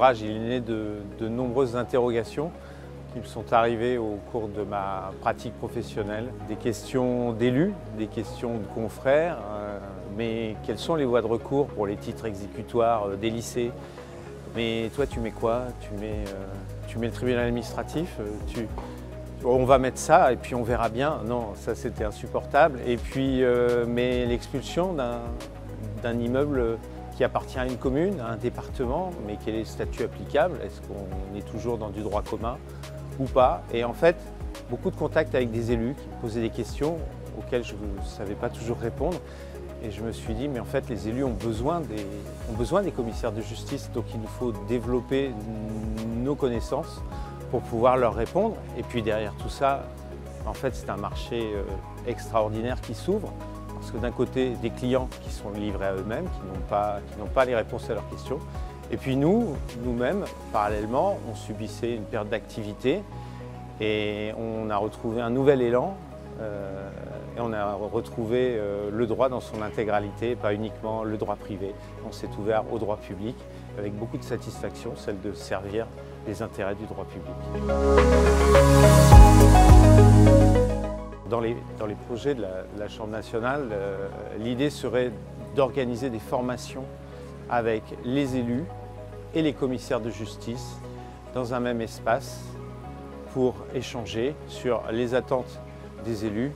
l'ouvrage il est né de nombreuses interrogations qui me sont arrivées au cours de ma pratique professionnelle. Des questions d'élus, des questions de confrères, mais quelles sont les voies de recours pour les titres exécutoires des lycées? Mais toi tu mets quoi? Tu mets le tribunal administratif? On va mettre ça et puis on verra bien. Non, ça c'était insupportable. Et puis, mais l'expulsion d'un immeuble qui appartient à une commune, à un département, mais quel est le statut applicable? Est-ce qu'on est toujours dans du droit commun ou pas? Et en fait, beaucoup de contacts avec des élus qui me posaient des questions auxquelles je ne savais pas toujours répondre. Et je me suis dit, mais en fait, les élus ont besoin des commissaires de justice, donc il nous faut développer nos connaissances pour pouvoir leur répondre. Et puis derrière tout ça, en fait, c'est un marché extraordinaire qui s'ouvre. Parce que d'un côté, des clients qui sont livrés à eux-mêmes, qui n'ont pas les réponses à leurs questions. Et puis nous-mêmes, parallèlement, on subissait une perte d'activité et on a retrouvé un nouvel élan et on a retrouvé le droit dans son intégralité, pas uniquement le droit privé. On s'est ouvert au droit public avec beaucoup de satisfaction, celle de servir les intérêts du droit public. Dans les projets de la Chambre nationale, l'idée serait d'organiser des formations avec les élus et les commissaires de justice dans un même espace pour échanger sur les attentes des élus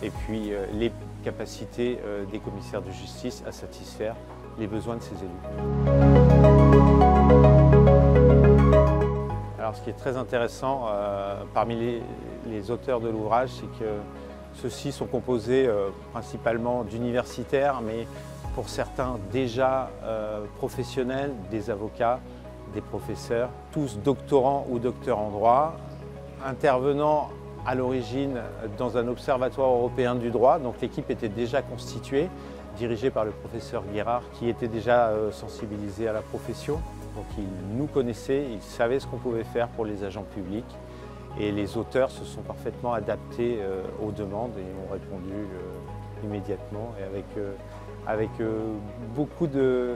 et puis les capacités des commissaires de justice à satisfaire les besoins de ces élus. Alors ce qui est très intéressant parmi les auteurs de l'ouvrage, c'est que ceux-ci sont composés principalement d'universitaires, mais pour certains déjà professionnels, des avocats, des professeurs, tous doctorants ou docteurs en droit, intervenant à l'origine dans un observatoire européen du droit. Donc l'équipe était déjà constituée, dirigée par le professeur Guérard, qui était déjà sensibilisé à la profession. Donc il nous connaissait, il savait ce qu'on pouvait faire pour les agents publics. Et les auteurs se sont parfaitement adaptés aux demandes et ont répondu immédiatement et avec beaucoup de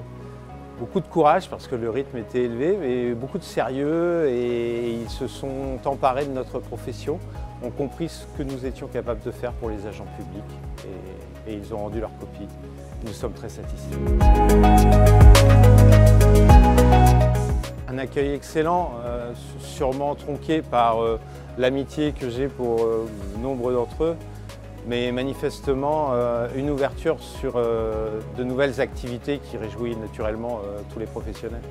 courage parce que le rythme était élevé, mais beaucoup de sérieux et ils se sont emparés de notre profession, ont compris ce que nous étions capables de faire pour les agents publics et ils ont rendu leur copie. Nous sommes très satisfaits. Un accueil excellent, sûrement tronqué par l'amitié que j'ai pour nombre d'entre eux, mais manifestement une ouverture sur de nouvelles activités qui réjouit naturellement tous les professionnels.